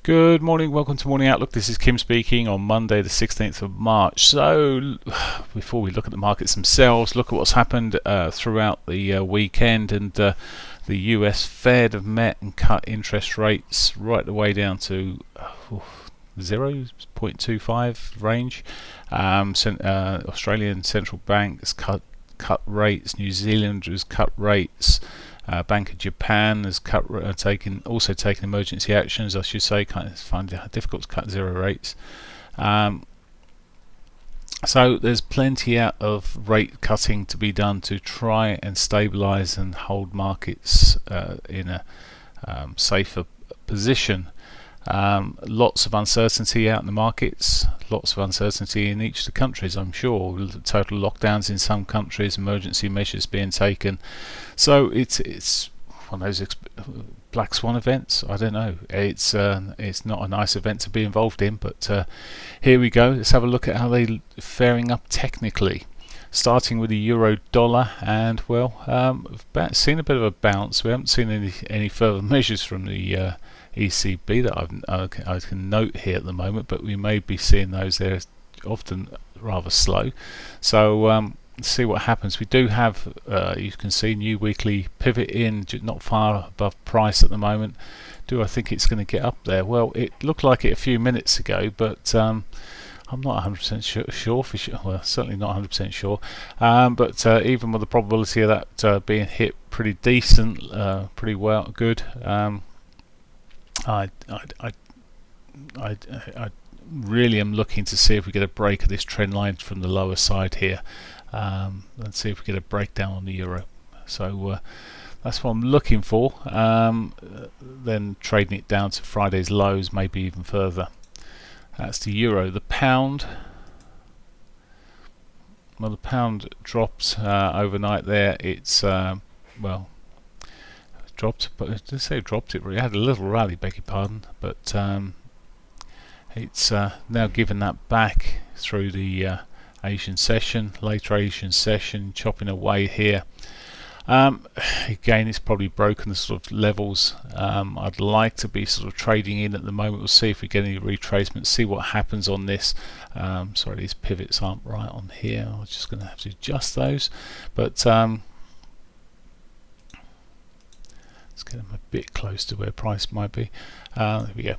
Good morning, welcome to Morning Outlook. This is Kim speaking on Monday the 16th of March. So before we look at the markets themselves, look at what's happened throughout the weekend, and the US Fed have met and cut interest rates right the way down to 0.25 range. Australian Central Bank has cut rates, New Zealand has cut rates. Bank of Japan has taken emergency actions, I should say. Kind of find it difficult to cut zero rates. So there's plenty out of rate cutting to be done to try and stabilise and hold markets in a safer position. Lots of uncertainty out in the markets, lots of uncertainty in each of the countries, I'm sure. Total lockdowns in some countries, emergency measures being taken. So it's one of those black swan events. I don't know. It's not a nice event to be involved in, but here we go. Let's have a look at how they're faring up technically. Starting with the euro dollar, and we've seen a bit of a bounce. We haven't seen any further measures from the ECB that I can note here at the moment, but we may be seeing those. They're often rather slow. So let's see what happens. We do have, you can see, new weekly pivot in, not far above price at the moment. Do I think it's going to get up there? Well, it looked like it a few minutes ago, but I'm not 100% sure. Well, certainly not 100% sure. But even with the probability of that being hit pretty decent, pretty well, good. I really am looking to see if we get a break of this trend line from the lower side here. Let's see if we get a breakdown on the euro. So that's what I'm looking for. Then trading it down to Friday's lows, maybe even further. That's the euro. The pound. Well, the pound dropped overnight there. It's dropped, but I didn't say dropped. It had a little rally, beg your pardon, but it's now given that back through the Asian session, later Asian session, chopping away here. Again, it's probably broken the sort of levels I'd like to be sort of trading in at the moment. We'll see if we get any retracements, see what happens on this. Sorry, these pivots aren't right on here. I'm just going to have to adjust those, but let's get them a bit close to where price might be. There we go.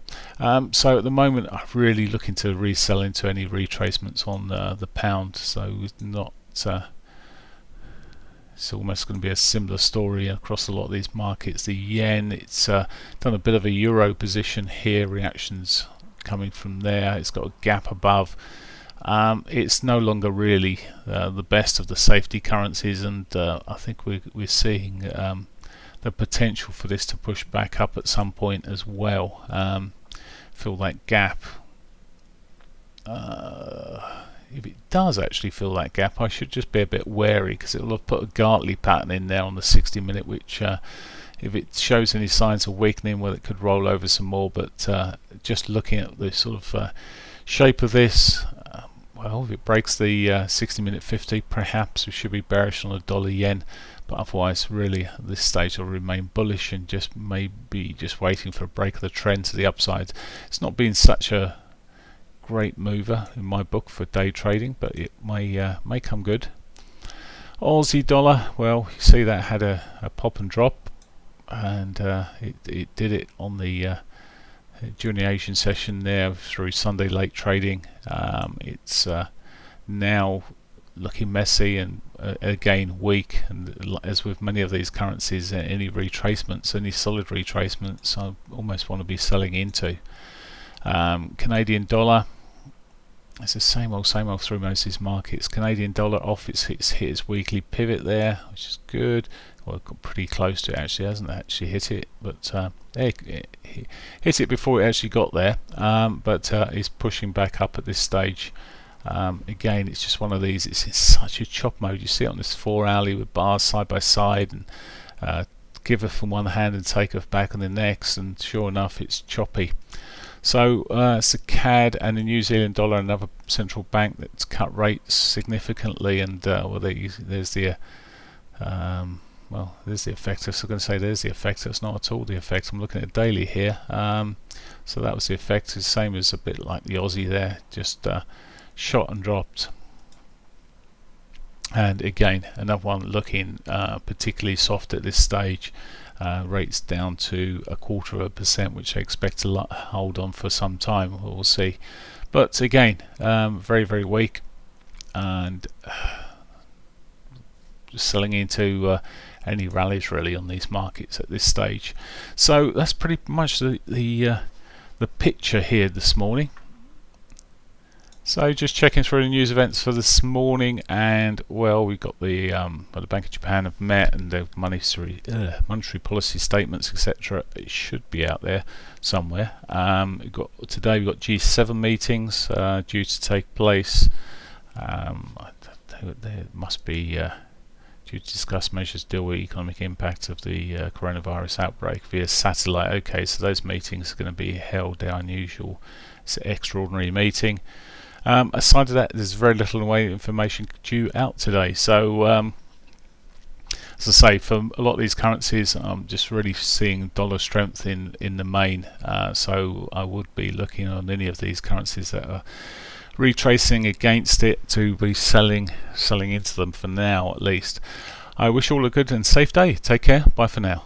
So at the moment, I'm really looking to resell into any retracements on the pound. So not. It's almost going to be a similar story across a lot of these markets. The yen, it's done a bit of a euro position here. Reactions coming from there. It's got a gap above. It's no longer really the best of the safety currencies, and I think we're seeing the potential for this to push back up at some point as well. Fill that gap. If it does actually fill that gap, I should just be a bit wary, because it will have put a Gartley pattern in there on the 60-minute, which if it shows any signs of weakening, well, it could roll over some more. But just looking at the sort of shape of this, well, if it breaks the 60-minute 50, perhaps we should be bearish on the dollar yen. But otherwise, really, at this stage, will remain bullish and just maybe just waiting for a break of the trend to the upside. It's not been such a great mover in my book for day trading, but it may come good. Aussie dollar, well, you see that had a pop and drop, and it did it on the during the Asian session there through Sunday late trading. It's now looking messy and again weak, and as with many of these currencies, any retracements, any solid retracements, I almost want to be selling into. Canadian dollar, it's the same old through most of these markets. Canadian dollar off its hit its weekly pivot there, which is good. Well, it got pretty close to it actually, hasn't actually hit it, but it hit it before it actually got there. But it's pushing back up at this stage. Again, it's just one of these. It's in such a chop mode. You see it on this 4-hourly with bars side by side, and giveth from one hand and taketh back on the next, and sure enough, it's choppy. So it's the CAD and the New Zealand dollar, another central bank that's cut rates significantly, and well, there's the there's the effect. I was going to say there's the effect. That's not at all the effect. I'm looking at daily here. So that was the effect. It's the same as a bit like the Aussie there, just shot and dropped. And again, another one looking particularly soft at this stage. Rates down to 0.25%, which I expect to hold on for some time. We'll see. But again, very, very weak, and just selling into any rallies really on these markets at this stage. So that's pretty much the picture here this morning. So just checking through the news events for this morning, and well, we've got the Bank of Japan have met, and the monetary policy statements, etc. It should be out there somewhere. Today we've got G7 meetings due to take place. There must be due to discuss measures to deal with economic impact of the coronavirus outbreak via satellite. Okay, so those meetings are going to be held. They're unusual. It's an extraordinary meeting. Aside of that, there's very little in the way of information due out today. So, as I say, for a lot of these currencies, I'm just really seeing dollar strength in the main. So I would be looking on any of these currencies that are retracing against it to be selling into them for now, at least. I wish you all a good and safe day. Take care. Bye for now.